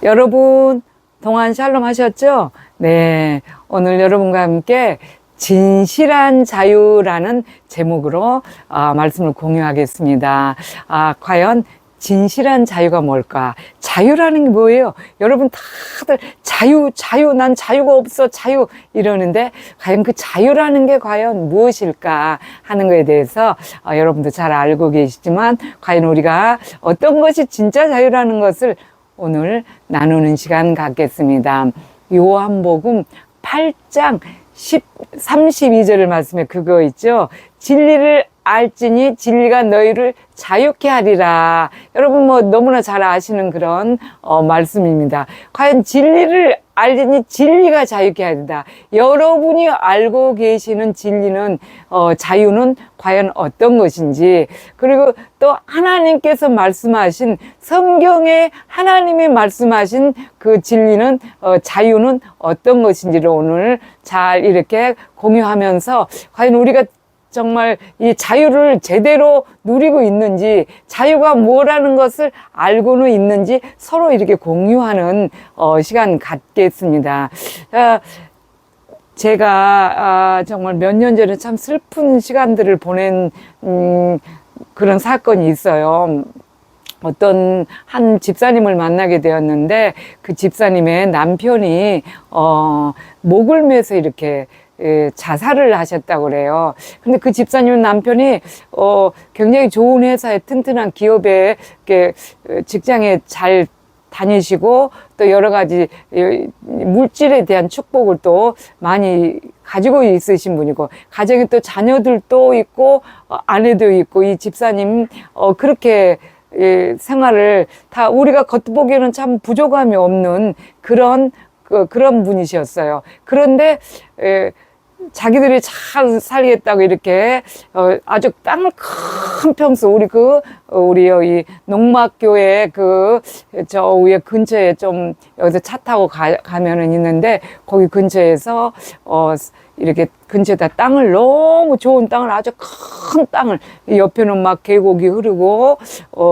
여러분, 동안 샬롬 하셨죠? 네. 오늘 여러분과 함께 진실한 자유라는 제목으로 말씀을 공유하겠습니다. 과연 진실한 자유가 뭘까? 자유라는 게 뭐예요? 여러분 다들 자유, 난 자유가 없어, 자유 이러는데 과연 그 자유라는 게 과연 무엇일까 하는 것에 대해서 여러분도 잘 알고 계시지만 과연 우리가 어떤 것이 진짜 자유라는 것을 오늘 나누는 시간 갖겠습니다. 요한복음 8장 32절을 말씀에 그거 있죠. 진리를 알지니 진리가 너희를 자유케 하리라. 여러분 너무나 잘 아시는 그런 말씀입니다. 과연 진리를 알지니 진리가 자유케 하리라. 여러분이 알고 계시는 진리는 자유는 과연 어떤 것인지, 그리고 또 하나님께서 말씀하신 성경에 하나님이 말씀하신 그 진리는 자유는 어떤 것인지를 오늘 잘 이렇게 공유하면서 과연 우리가 정말 이 자유를 제대로 누리고 있는지, 자유가 뭐라는 것을 알고는 있는지 서로 이렇게 공유하는 시간 갖겠습니다. 제가 정말 몇 년 전에 참 슬픈 시간들을 보낸 그런 사건이 있어요. 어떤 한 집사님을 만나게 되었는데 그 집사님의 남편이 목을 매서 이렇게 자살을 하셨다고 그래요. 근데 그 집사님 남편이 굉장히 좋은 회사에 튼튼한 기업에 이렇게 직장에 잘 다니시고 또 여러 가지 물질에 대한 축복을 또 많이 가지고 있으신 분이고, 가정에 또 자녀들도 있고 아내도 있고, 이 집사님 그렇게 생활을 다 우리가 겉보기에는 참 부족함이 없는 그런 분이셨어요. 그런데 자기들이 잘 살겠다고 이렇게 아주 땅을 큰 평수, 우리 여기 농막교회 저 위에 근처에 좀 여기서 차 타고 가면은 있는데, 거기 근처에서 이렇게 근처에다 땅을, 너무 좋은 땅을, 아주 큰 땅을, 옆에는 막 계곡이 흐르고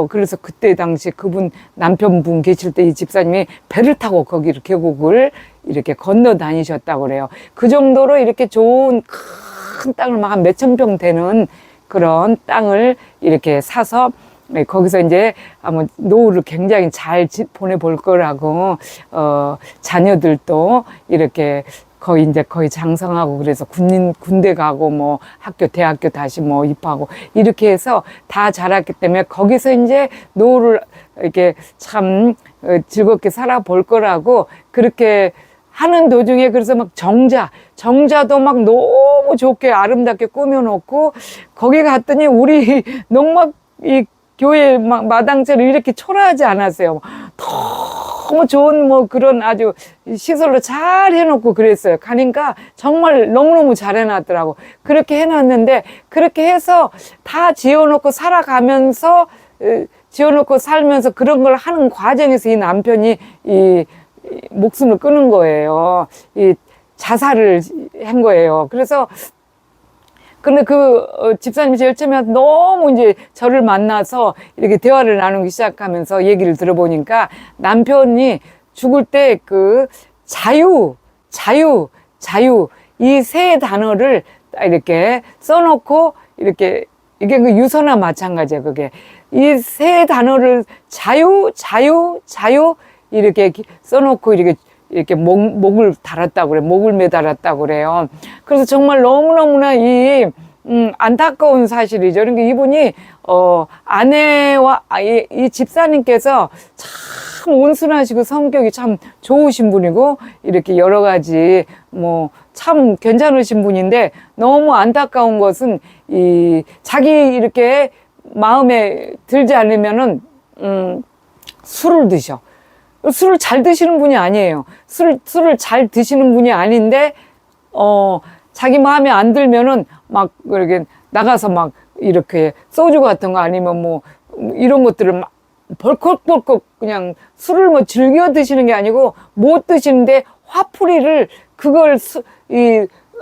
그래서 그때 당시 그분 남편분 계실 때 이 집사님이 배를 타고 거기를 계곡을 이렇게 건너 다니셨다고 그래요. 그 정도로 이렇게 좋은 큰 땅을 막 한 몇천 평 되는 그런 땅을 이렇게 사서 거기서 이제 아마 노후를 굉장히 잘 보내볼 거라고, 자녀들도 이렇게 거의 장성하고, 그래서 군대 가고 대학교 다시 입학하고 이렇게 해서 다 자랐기 때문에 거기서 이제 노후를 이렇게 참 즐겁게 살아볼 거라고 그렇게 하는 도중에, 그래서 막 정자도 막 너무 좋게 아름답게 꾸며놓고, 거기 갔더니 우리 농막 이 교회 막 마당처럼 이렇게 초라하지 않았어요. 너무 좋은 그런 아주 시설로 잘 해놓고 그랬어요. 가니까 정말 너무너무 잘 해놨더라고. 그렇게 해놨는데, 그렇게 해서 다 지어놓고 살면서 그런 걸 하는 과정에서 이 남편이 목숨을 끊은 거예요. 자살을 한 거예요. 그래서 근데 집사님이 제일 처음에 너무 이제 저를 만나서 이렇게 대화를 나누기 시작하면서 얘기를 들어보니까, 남편이 죽을 때 자유 이 세 단어를 이렇게 써놓고, 이렇게 이게 유서나 마찬가지야. 그게 이 세 단어를 자유 이렇게 써놓고 이렇게 목을 달았다고 그래. 목을 매달았다고 그래요. 그래서 정말 너무너무나 안타까운 사실이죠. 그러니까 이분이, 아내와 이 집사님께서 참 온순하시고 성격이 참 좋으신 분이고, 이렇게 여러 가지 참 괜찮으신 분인데, 너무 안타까운 것은 자기 이렇게 마음에 들지 않으면은, 술을 드셔. 술을 잘 드시는 분이 아니에요. 술을 잘 드시는 분이 아닌데, 자기 마음에 안 들면은 막 이렇게 나가서 막 이렇게 소주 같은 거 아니면 이런 것들을 막 벌컥벌컥 그냥 술을 즐겨 드시는 게 아니고 못 드시는데 화풀이를 그걸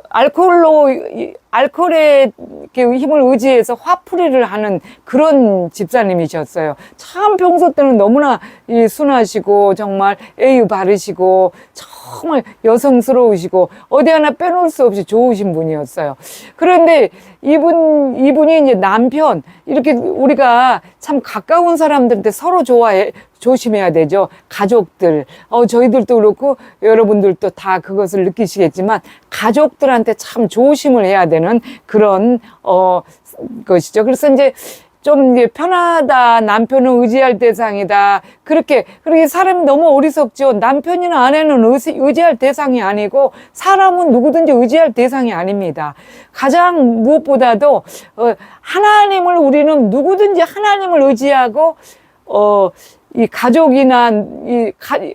알코올의 힘을 의지해서 화풀이를 하는 그런 집사님이셨어요. 참 평소 때는 너무나 순하시고 정말 애유 바르시고 정말 여성스러우시고 어디 하나 빼놓을 수 없이 좋으신 분이었어요. 그런데 이분이 이제 남편, 이렇게 우리가 참 가까운 사람들한테 서로 조심해야 되죠. 가족들, 저희들도 그렇고 여러분들도 다 그것을 느끼시겠지만 가족들한테 참 조심을 해야 되는 그런 것이죠. 그래서 이제 좀 이제 편하다, 남편은 의지할 대상이다, 그렇게 사람이 너무 어리석죠. 남편이나 아내는 의지할 대상이 아니고 사람은 누구든지 의지할 대상이 아닙니다. 가장 무엇보다도 하나님을, 우리는 누구든지 하나님을 의지하고 이 가족이나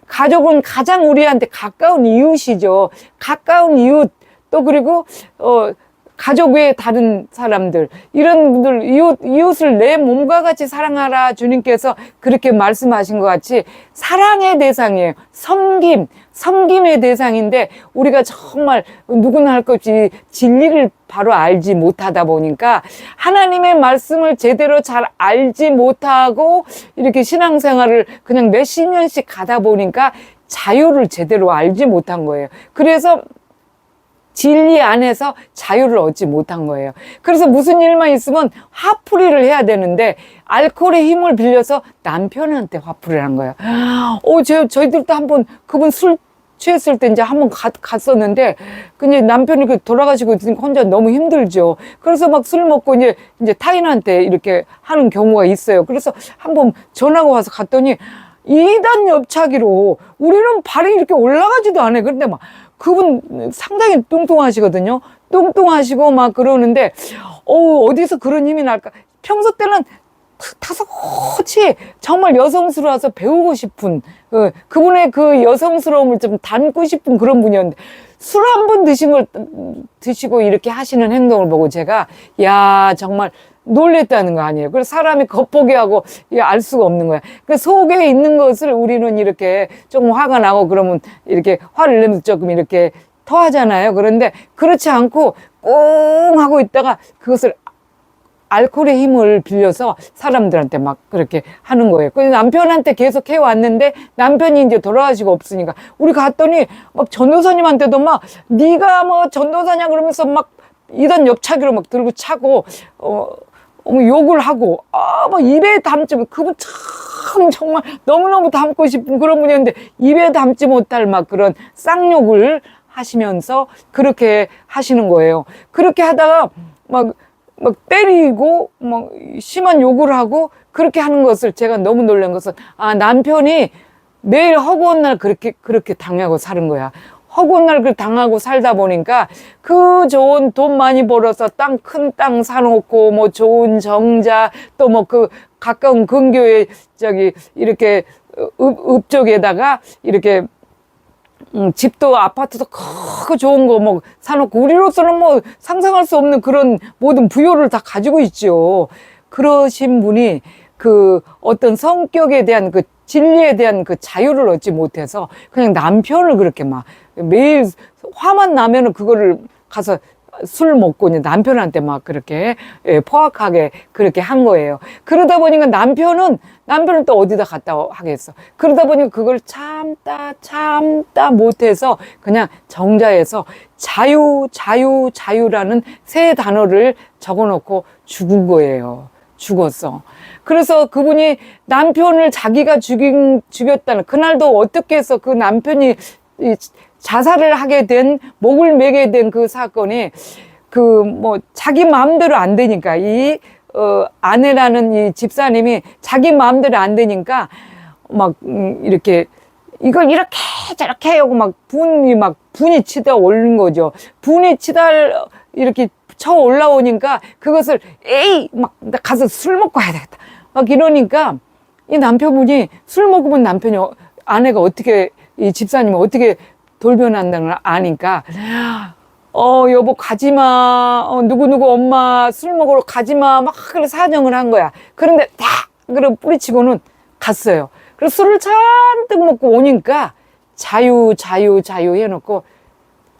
가족은 가장 우리한테 가까운 이웃이죠. 가까운 이웃, 또 그리고 가족 외에 다른 사람들, 이런 분들, 이웃을 내 몸과 같이 사랑하라, 주님께서 그렇게 말씀하신 것 같이 사랑의 대상이에요. 섬김의 대상인데, 우리가 정말 누구나 할 것 없이 진리를 바로 알지 못하다 보니까 하나님의 말씀을 제대로 잘 알지 못하고 이렇게 신앙생활을 그냥 몇십 년씩 가다 보니까 자유를 제대로 알지 못한 거예요. 그래서 진리 안에서 자유를 얻지 못한 거예요. 그래서 무슨 일만 있으면 화풀이를 해야 되는데 알코올의 힘을 빌려서 남편한테 화풀이를 한 거예요. 저희들도 한번 그분 술 취했을 때 이제 한번 갔었는데, 근데 남편이 돌아가시고 혼자 너무 힘들죠. 그래서 막 술 먹고 이제 타인한테 이렇게 하는 경우가 있어요. 그래서 한번 전화가 와서 갔더니 2단 옆차기로 우리는 발이 이렇게 올라가지도 않아요. 그런데 막 그분 상당히 뚱뚱하시거든요. 뚱뚱하시고 막 그러는데, 어디서 그런 힘이 날까? 평소 때는 다소곳이 정말 여성스러워서 배우고 싶은, 그분의 그 여성스러움을 좀 닮고 싶은 그런 분이었는데, 술 한 번 드시고 이렇게 하시는 행동을 보고 제가, 야, 정말 놀랬다는 거 아니에요. 그래서 사람이 겉보게 하고 알 수가 없는 거야. 그 속에 있는 것을 우리는 이렇게 조금 화가 나고 그러면 이렇게 화를 내면서 조금 이렇게 토하잖아요. 그런데 그렇지 않고 꽁 하고 있다가 그것을 알코올의 힘을 빌려서 사람들한테 막 그렇게 하는 거예요. 그래서 남편한테 계속 해왔는데 남편이 이제 돌아가시고 없으니까 우리 갔더니 막 전도사님한테도 막 네가 뭐 전도사냐 그러면서 막 이단 옆차기로 막 들고 차고 욕을 하고 막 입에 담지 그분 참 정말 너무너무 담고 싶은 그런 분이었는데 입에 담지 못할 막 그런 쌍욕을 하시면서 그렇게 하시는 거예요. 그렇게 하다가 막 때리고 막 심한 욕을 하고 그렇게 하는 것을 제가 너무 놀란 것은 남편이 매일 허구한 날 그렇게 당하고 사는 거야. 허구한 날 당하고 살다 보니까 그 좋은 돈 많이 벌어서 큰 땅 사놓고 뭐 좋은 정자 또 뭐 그 가까운 근교에 이렇게 읍 쪽에다가 이렇게 집도 아파트도 크고 좋은 거 뭐 사놓고 우리로서는 뭐 상상할 수 없는 그런 모든 부여를 다 가지고 있죠. 그러신 분이 그 어떤 성격에 대한 그 진리에 대한 그 자유를 얻지 못해서 그냥 남편을 그렇게 막 매일 화만 나면은 그거를 가서 술 먹고 이제 남편한테 막 그렇게 포악하게 그렇게 한 거예요. 그러다 보니까 남편은 또 어디다 갖다 하겠어. 그러다 보니까 그걸 참다 못해서 그냥 정자에서 자유라는 세 단어를 적어놓고 죽은 거예요. 죽었어. 그래서 그분이 남편을 자기가 죽였다는 그날도 어떻게 해서 그 남편이 자살을 하게 된, 목을 매게 된 그 사건이 자기 마음대로 안 되니까 아내라는 이 집사님이 자기 마음대로 안 되니까 이렇게 이걸 이렇게 저렇게 하고 분이 치다 올린 거죠. 분이 치다 이렇게 쳐 올라오니까 그것을 나 가서 술 먹고 해야 되겠다. 이러니까 이 남편분이 술 먹으면 아내가 이 집사님이 어떻게 돌변한다는 걸 아니까 여보 가지마, 누구누구 엄마 술 먹으러 가지마 막 그래 사정을 한 거야. 그런데 그래 뿌리치고는 갔어요. 그래서 술을 잔뜩 먹고 오니까 자유 해놓고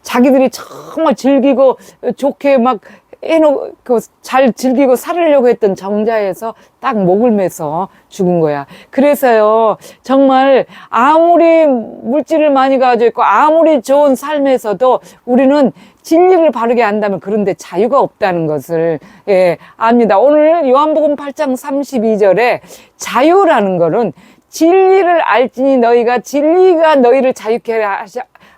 자기들이 정말 즐기고 좋게 막 해놓고 잘 즐기고 살으려고 했던 정자에서 딱 목을 매서 죽은 거야. 그래서요, 정말 아무리 물질을 많이 가지고 있고 아무리 좋은 삶에서도 우리는 진리를 바르게 안다면 그런데 자유가 없다는 것을 압니다. 오늘 요한복음 8장 32절에 자유라는 거는 진리를 알지니 너희가 진리가 너희를 자유케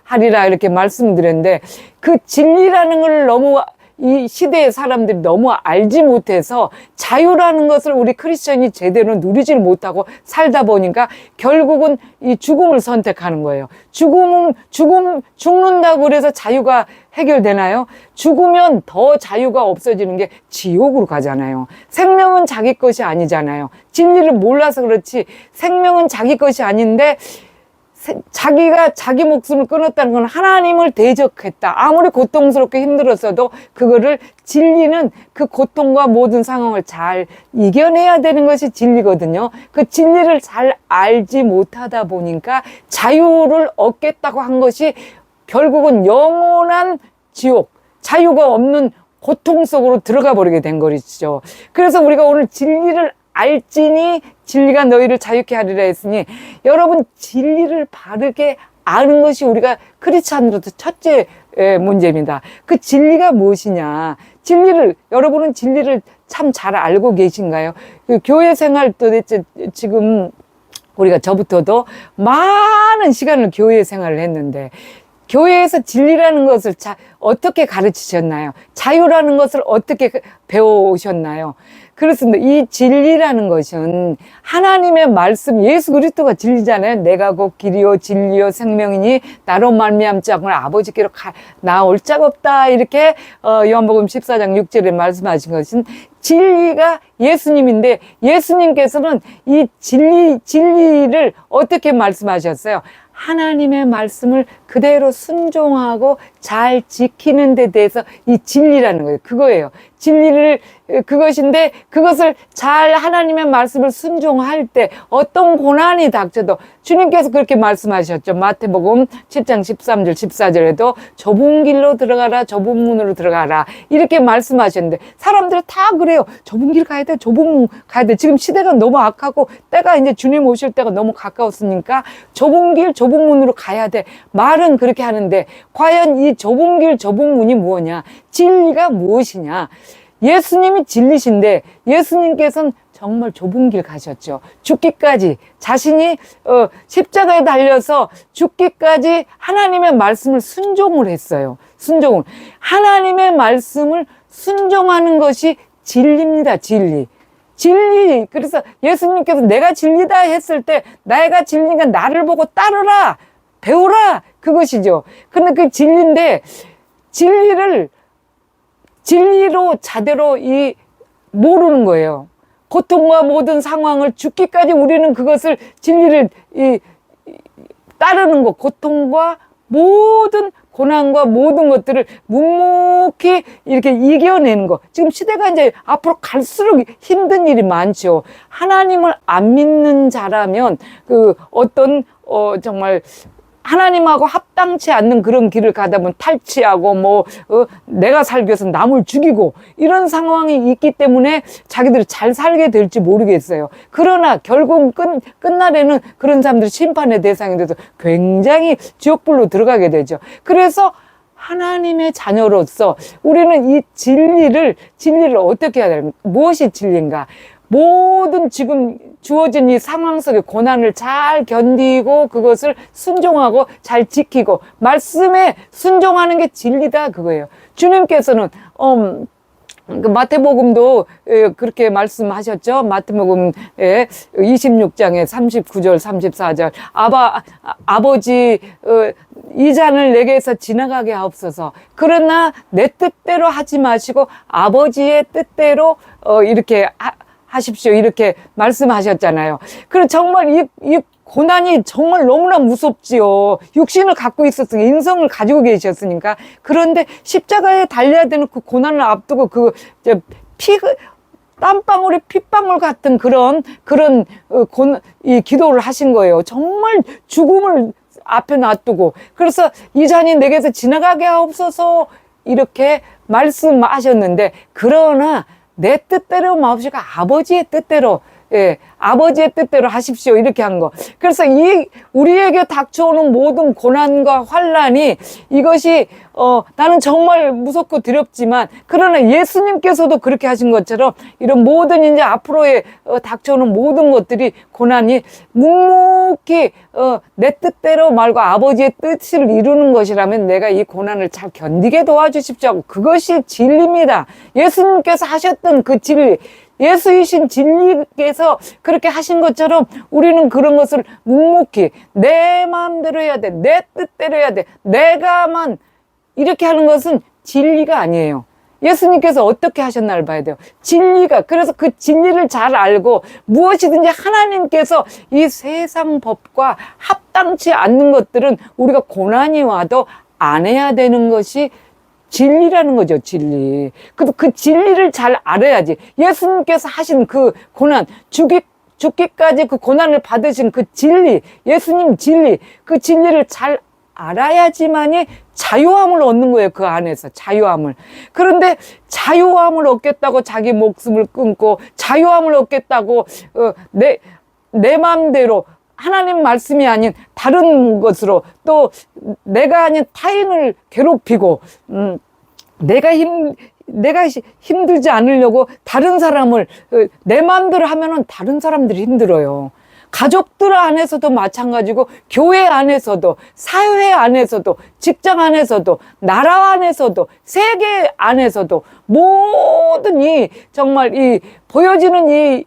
하리라 이렇게 말씀드렸는데, 그 진리라는 걸 너무 이 시대의 사람들이 너무 알지 못해서 자유라는 것을 우리 크리스천이 제대로 누리질 못하고 살다 보니까 결국은 이 죽음을 선택하는 거예요. 죽는다고 그래서 자유가 해결되나요? 죽으면 더 자유가 없어지는 게 지옥으로 가잖아요. 생명은 자기 것이 아니잖아요. 진리를 몰라서 그렇지 생명은 자기 것이 아닌데 자기가 자기 목숨을 끊었다는 건 하나님을 대적했다. 아무리 고통스럽게 힘들었어도 그거를 진리는 그 고통과 모든 상황을 잘 이겨내야 되는 것이 진리거든요. 그 진리를 잘 알지 못하다 보니까 자유를 얻겠다고 한 것이 결국은 영원한 지옥, 자유가 없는 고통 속으로 들어가 버리게 된 것이죠. 그래서 우리가 오늘 진리를 알지니 진리가 너희를 자유케 하리라 했으니, 여러분 진리를 바르게 아는 것이 우리가 크리스찬으로서 첫째 문제입니다. 그 진리가 무엇이냐? 여러분은 진리를 참 잘 알고 계신가요? 그 교회 생활 도대체 지금 우리가 저부터도 많은 시간을 교회 생활을 했는데, 교회에서 진리라는 것을 어떻게 가르치셨나요? 자유라는 것을 어떻게 배워오셨나요? 그렇습니다. 이 진리라는 것은 하나님의 말씀, 예수 그리스도가 진리잖아요. 내가 곧 길이요 진리요 생명이니 나로 말미암지 않고는 아버지께로 나올 자가 없다. 이렇게 요한복음 14장 6절에 말씀하신 것은 진리가 예수님인데, 예수님께서는 이 진리를 어떻게 말씀하셨어요? 하나님의 말씀을 그대로 순종하고 잘 지키는 데 대해서 이 진리라는 거예요. 그거예요. 그것인데 그것을 잘 하나님의 말씀을 순종할 때 어떤 고난이 닥쳐도 주님께서 그렇게 말씀하셨죠. 마태복음 7장 13절 14절에도 좁은 길로 들어가라, 좁은 문으로 들어가라 이렇게 말씀하셨는데, 사람들이 다 그래요. 좁은 길 가야 돼, 좁은 문 가야 돼. 지금 시대가 너무 악하고 때가 이제 주님 오실 때가 너무 가까웠으니까 좁은 길 좁은 문으로 가야 돼. 말은 그렇게 하는데 과연 이 좁은 길 좁은 문이 뭐냐? 진리가 무엇이냐? 예수님이 진리신데 예수님께서는 정말 좁은 길 가셨죠. 죽기까지 자신이 십자가에 달려서 죽기까지 하나님의 말씀을 순종을 했어요. 순종을. 하나님의 말씀을 순종하는 것이 진리입니다. 진리. 그래서 예수님께서 내가 진리다 했을 때 내가 진리가 나를 보고 따르라, 배우라, 그것이죠. 근데 그 진리인데 진리로 자대로 모르는 거예요. 고통과 모든 상황을 죽기까지 우리는 그것을 진리를 따르는 것, 고통과 모든 고난과 모든 것들을 묵묵히 이렇게 이겨내는 것. 지금 시대가 이제 앞으로 갈수록 힘든 일이 많죠. 하나님을 안 믿는 자라면 정말 하나님하고 합당치 않는 그런 길을 가다 보면 탈취하고 내가 살기 위해서 남을 죽이고 이런 상황이 있기 때문에 자기들이 잘 살게 될지 모르겠어요. 그러나 결국 끝날에는 그런 사람들이 심판의 대상이 돼서 굉장히 지옥불로 들어가게 되죠. 그래서 하나님의 자녀로서 우리는 이 진리를 어떻게 해야 되는가? 무엇이 진리인가? 모든 지금 주어진 이 상황 속의 고난을 잘 견디고 그것을 순종하고 잘 지키고 말씀에 순종하는 게 진리다, 그거예요. 주님께서는 마태복음도 그렇게 말씀하셨죠. 마태복음 26장에 39절 34절 아버지 이 잔을 내게서 지나가게 하옵소서. 그러나 내 뜻대로 하지 마시고 아버지의 뜻대로 이렇게 하십시오. 이렇게 말씀하셨잖아요. 그리고 정말 이 고난이 정말 너무나 무섭지요. 육신을 갖고 있었으니까, 인성을 가지고 계셨으니까. 그런데 십자가에 달려야 되는 그 고난을 앞두고 땀방울이 핏방울 같은 그런 이 기도를 하신 거예요. 정말 죽음을 앞에 놔두고, 그래서 이 잔이 내게서 지나가게 하옵소서 이렇게 말씀하셨는데, 그러나 내 뜻대로 마옵시고 아버지의 뜻대로, 예, 아버지의 뜻대로 하십시오 이렇게 한 거. 그래서 이 우리에게 닥쳐오는 모든 고난과 환난이, 이것이 나는 정말 무섭고 두렵지만, 그러나 예수님께서도 그렇게 하신 것처럼 이런 모든 이제 앞으로의 닥쳐오는 모든 것들이, 고난이 묵묵히 내 뜻대로 말고 아버지의 뜻을 이루는 것이라면 내가 이 고난을 잘 견디게 도와주십시오. 그것이 진리입니다. 예수님께서 하셨던 그 진리, 예수이신 진리께서 그렇게 하신 것처럼 우리는 그런 것을 묵묵히 내 마음대로 해야 돼, 내 뜻대로 해야 돼, 내가만 이렇게 하는 것은 진리가 아니에요. 예수님께서 어떻게 하셨나를 봐야 돼요. 진리가, 그래서 그 진리를 잘 알고 무엇이든지 하나님께서 이 세상 법과 합당치 않는 것들은 우리가 고난이 와도 안 해야 되는 것이 진리라는 거죠, 진리. 그 진리를 잘 알아야지. 예수님께서 하신 그 고난, 죽기까지 그 고난을 받으신 그 진리, 예수님 진리, 그 진리를 잘 알아야지만이 자유함을 얻는 거예요, 그 안에서. 자유함을. 그런데 자유함을 얻겠다고 자기 목숨을 끊고, 자유함을 얻겠다고 내 마음대로 하나님 말씀이 아닌 다른 것으로, 또 내가 아닌 타인을 괴롭히고, 내가 힘들지 않으려고 다른 사람을 내 마음대로 하면은 다른 사람들이 힘들어요. 가족들 안에서도 마찬가지고, 교회 안에서도, 사회 안에서도, 직장 안에서도, 나라 안에서도, 세계 안에서도, 모든 정말 보여지는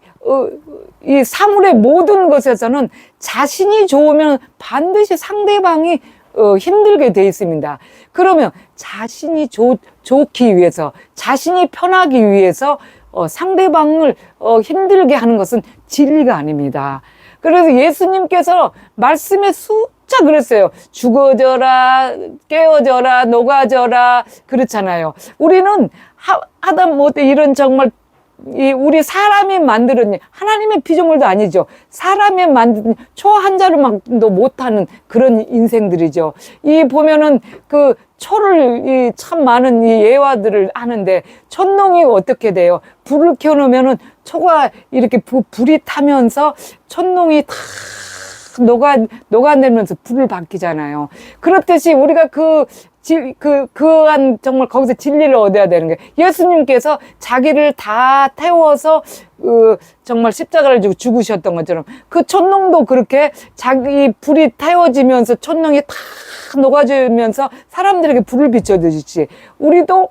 이 사물의 모든 것에서는 자신이 좋으면 반드시 상대방이 힘들게 돼 있습니다. 그러면 자신이 좋기 위해서, 자신이 편하기 위해서 상대방을 힘들게 하는 것은 진리가 아닙니다. 그래서 예수님께서 말씀에 숫자 그랬어요. 죽어져라, 깨어져라, 녹아져라, 그렇잖아요. 우리는 하다못해 이런 정말 우리 사람이 만드는, 하나님의 피조물도 아니죠. 사람이 만든 초 한자루만도 못하는 그런 인생들이죠. 보면은 그 초를 참 많은 예화들을 하는데, 촛농이 어떻게 돼요? 불을 켜놓으면은 초가 이렇게 불이 타면서 촛농이 다 녹아내면서 불을 밝히잖아요. 그렇듯이 우리가 정말 거기서 진리를 얻어야 되는 게, 예수님께서 자기를 다 태워서 정말 십자가를 지고 죽으셨던 것처럼, 그 촛농도 그렇게 자기 불이 태워지면서 촛농이 다 녹아지면서 사람들에게 불을 비춰주듯이, 우리도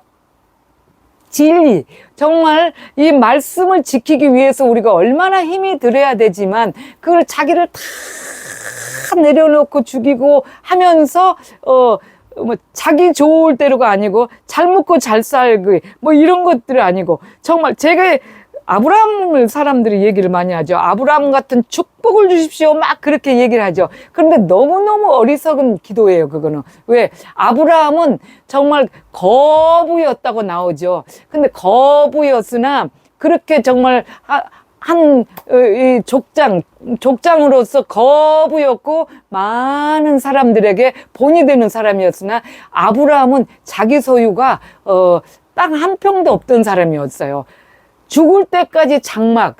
진리, 정말 이 말씀을 지키기 위해서 우리가 얼마나 힘이 들어야 되지만, 그걸 자기를 다 내려놓고 죽이고 하면서 자기 좋을 대로가 아니고, 잘 먹고 잘 살기 이런 것들이 아니고, 정말 제가 아브라함을 사람들이 얘기를 많이 하죠. 아브라함 같은 축복을 주십시오, 막 그렇게 얘기를 하죠. 그런데 너무너무 어리석은 기도예요, 그거는. 왜? 아브라함은 정말 거부였다고 나오죠. 근데 거부였으나 그렇게 정말 족장으로서 거부였고, 많은 사람들에게 본이 되는 사람이었으나, 아브라함은 자기 소유가 땅 한 평도 없던 사람이었어요. 죽을 때까지 천막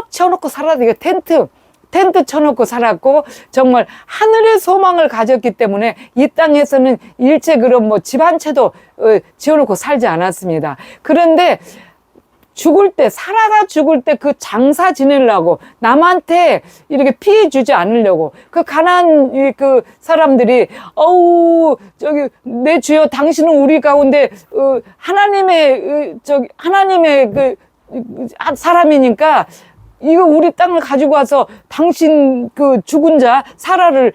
쳐놓고 살았어요. 텐트 쳐놓고 살았고, 정말 하늘의 소망을 가졌기 때문에 이 땅에서는 일체 그런 집 한 채도 지어놓고 살지 않았습니다. 그런데 살아다 죽을 때 그 장사 지내려고, 남한테 이렇게 피해 주지 않으려고, 그 가난한 그 사람들이, 내 주여, 당신은 우리 가운데 하나님의 그 사람이니까 이거 우리 땅을 가지고 와서 당신 그 죽은 자 사라를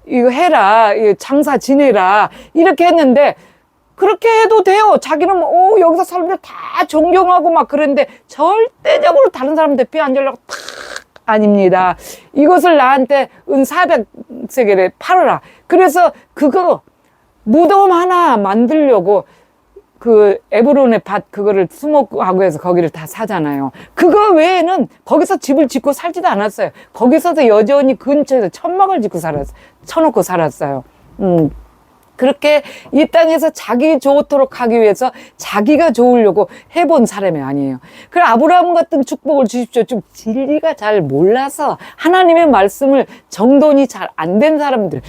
이거 해라, 장사 지내라, 이렇게 했는데, 그렇게 해도 돼요. 자기는 여기서 사람들 다 존경하고 막 그랬는데, 절대적으로 다른 사람들 피해 안 주려고 아닙니다. 이것을 나한테 은 400세겔에 팔아라. 그래서 그거 무덤 하나 만들려고 그 에브론의 밭 그거를 수목하고 해서 거기를 다 사잖아요. 그거 외에는 거기서 집을 짓고 살지도 않았어요. 거기서도 여전히 근처에서 천막을 짓고 살았어요. 쳐놓고 살았어요. 그렇게 이 땅에서 자기 좋도록 하기 위해서 자기가 좋으려고 해본 사람이 아니에요. 그래 아브라함 같은 축복을 주십시오. 좀 진리가 잘 몰라서 하나님의 말씀을 정돈이 잘 안 된 사람들.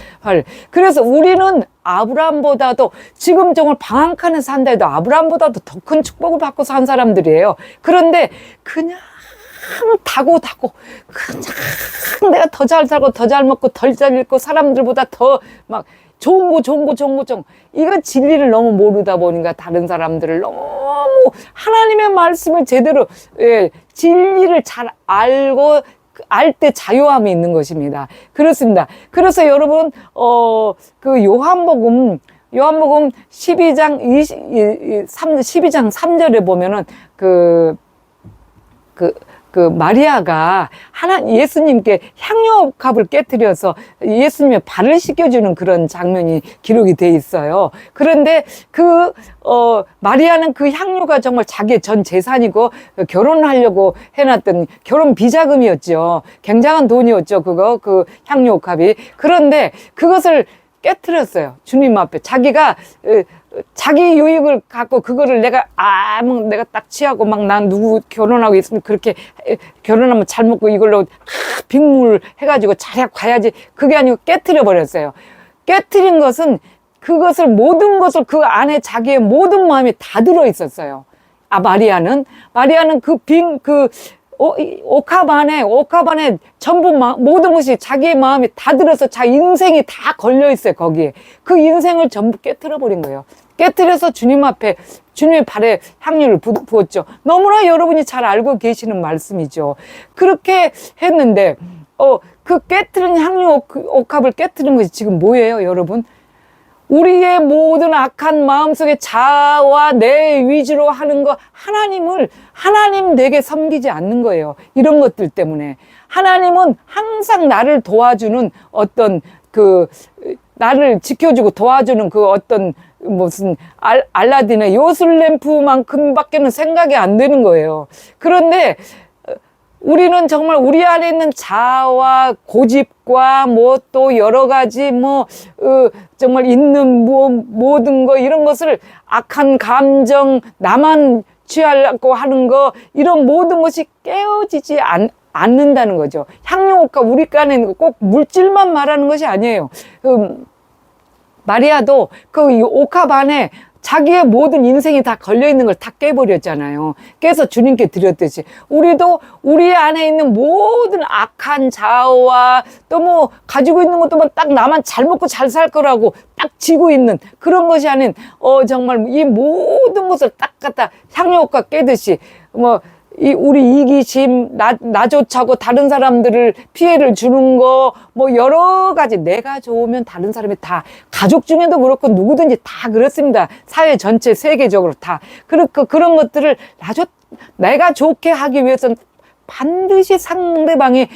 그래서 우리는 아브라함보다도 지금 정말 방 한 칸에 산다 해도 아브라함보다도 더 큰 축복을 받고 산 사람들이에요. 그런데 그냥 다고 그냥 내가 더 잘 살고 더 잘 먹고 덜 잘 읽고 사람들보다 더 막 좋은 거 이거 진리를 너무 모르다 보니까 다른 사람들을 너무 하나님의 말씀을 제대로 진리를 잘 알고 알 때 자유함이 있는 것입니다. 그렇습니다. 그래서 여러분 그 요한복음 12장 12장 3절에 보면은 그 마리아가 예수님께 향유옥합을 깨뜨려서 예수님의 발을 씻겨주는 그런 장면이 기록이 돼 있어요. 그런데 마리아는 그 향유가 정말 자기의 전 재산이고 결혼하려고 해놨던 결혼 비자금이었죠. 굉장한 돈이었죠. 그 향유옥합이. 그런데 그것을 깨뜨렸어요. 주님 앞에. 자기가 자기 유익을 갖고 그거를 내가 딱 취하고 막 난 누구 결혼하고 있으면 그렇게 결혼하면 잘 먹고 이걸로 빅물 해가지고 잘 가야지. 그게 아니고 깨뜨려 버렸어요. 깨뜨린 것은 모든 것을 그 안에 자기의 모든 마음이 다 들어 있었어요. 마리아는 옥합 안에 전부 모든 것이 자기의 마음이 다 들어서 자기 인생이 다 걸려 있어요. 거기에 그 인생을 전부 깨뜨려 버린 거예요. 깨뜨려서 주님 앞에 주님의 발에 향유를 부었죠. 너무나 여러분이 잘 알고 계시는 말씀이죠. 그렇게 했는데 그 깨뜨린 옥합을 깨뜨린 것이 지금 뭐예요, 여러분? 우리의 모든 악한 마음속에 자아와 내 위주로 하는 거 하나님 내게 섬기지 않는 거예요. 이런 것들 때문에. 하나님은 항상 나를 도와주는 어떤 나를 지켜주고 도와주는 어떤 무슨 알라딘의 요술램프만큼밖에는 생각이 안 되는 거예요. 그런데 우리는 정말 우리 안에 있는 자아와 고집과 또 여러 가지 정말 있는 모든 거 이런 것을 악한 감정, 나만 취하려고 하는 거 이런 모든 것이 깨어지지 않는다는 거죠. 향유옥합 우리 안에 있는 거 꼭 물질만 말하는 것이 아니에요. 마리아도 그 옥합 안에 자기의 모든 인생이 다 걸려있는 걸 다 깨버렸잖아요. 깨서 주님께 드렸듯이 우리도 우리 안에 있는 모든 악한 자아와 또 가지고 있는 것도 딱 나만 잘 먹고 잘 살 거라고 딱 지고 있는 그런 것이 아닌 정말 이 모든 것을 딱 갖다 향유옥합 깨듯이 우리 이기심, 나조차고 다른 사람들을 피해를 주는 거, 여러 가지. 내가 좋으면 다른 사람이 다, 가족 중에도 그렇고 누구든지 다 그렇습니다. 사회 전체, 세계적으로 다. 그런 것들을 내가 좋게 하기 위해서는 반드시 상대방이,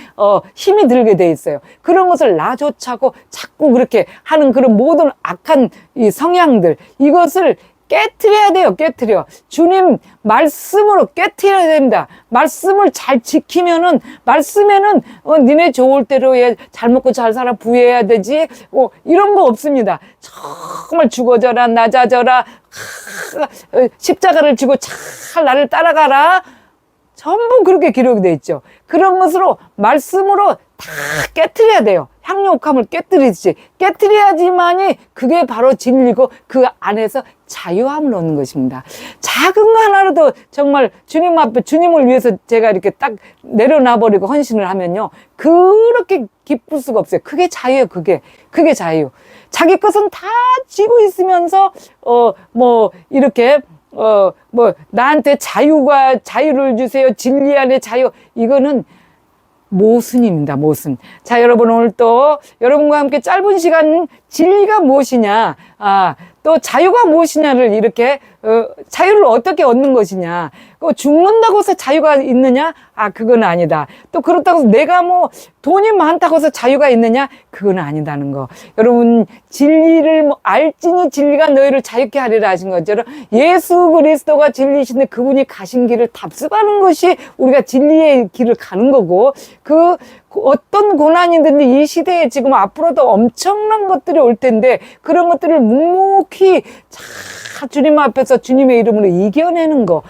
힘이 들게 돼 있어요. 그런 것을 나조차고 자꾸 그렇게 하는 그런 모든 악한 이 성향들, 이것을 깨트려야 돼요. 깨트려. 주님 말씀으로 깨트려야 됩니다. 말씀을 잘 지키면은 말씀에는 니네 좋을 대로 잘 먹고 잘 살아 부해야 되지. 이런 거 없습니다. 정말 죽어져라 낮아져라 십자가를 지고 잘 나를 따라가라. 전부 그렇게 기록이 돼 있죠. 그런 것으로 말씀으로 다 깨트려야 돼요. 향유옥합을 깨뜨리듯이 깨뜨려야지만이 그게 바로 진리고 그 안에서 자유함을 얻는 것입니다. 작은 거 하나라도 정말 주님 앞에 주님을 위해서 제가 이렇게 딱 내려놔버리고 헌신을 하면요, 그렇게 기쁠 수가 없어요. 그게 자유예요. 그게 자유. 자기 것은 다 쥐고 있으면서 이렇게 나한테 자유를 주세요. 진리 안에 자유. 이거는 모순입니다. 모순. 자, 여러분 오늘 또 여러분과 함께 짧은 시간 진리가 무엇이냐, 또 자유가 무엇이냐를 이렇게 자유를 어떻게 얻는 것이냐. 죽는다고 해서 자유가 있느냐? 아, 그건 아니다. 또 그렇다고 해서 내가 뭐 돈이 많다고 해서 자유가 있느냐? 그건 아니다는 거. 여러분, 진리를 알지니 진리가 너희를 자유케 하리라 하신 것처럼 예수 그리스도가 진리신데 그분이 가신 길을 답습하는 것이 우리가 진리의 길을 가는 거고, 어떤 고난이든지 이 시대에 지금 앞으로도 엄청난 것들이 올 텐데 그런 것들을 묵묵히 자 주님 앞에서 주님의 이름으로 이겨내는 거,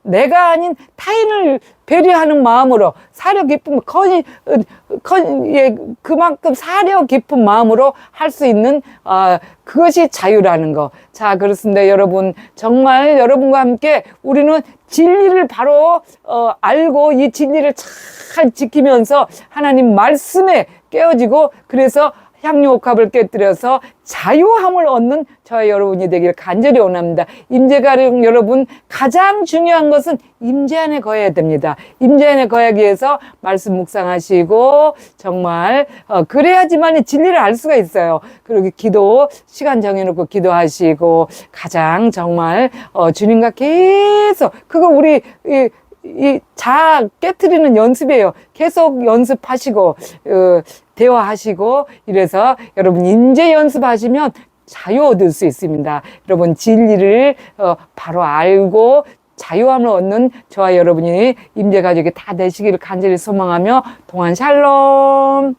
내가 아닌 타인을 배려하는 마음으로 사려 깊은 그만큼 사려 깊은 마음으로 할 수 있는 그것이 자유라는 거. 자, 그렇습니다. 여러분, 정말 여러분과 함께 우리는 진리를 바로 알고 이 진리를 잘 지키면서 하나님 말씀에 깨어지고, 그래서 향유옥합을 깨뜨려서 자유함을 얻는 저와 여러분이 되기를 간절히 원합니다. 임재가령 여러분, 가장 중요한 것은 임재 안에 거해야 됩니다. 임재 안에 거하기 위해서 말씀 묵상하시고 정말 그래야지만 진리를 알 수가 있어요. 그리고 기도 시간 정해놓고 기도하시고 가장 정말 주님과 계속 그거 우리 이 자아 깨트리는 연습이에요. 계속 연습하시고 대화하시고 이래서 여러분 임재 연습하시면 자유 얻을 수 있습니다. 여러분 진리를 바로 알고 자유함을 얻는 저와 여러분이 임재 가족이 다 되시기를 간절히 소망하며 동안 샬롬.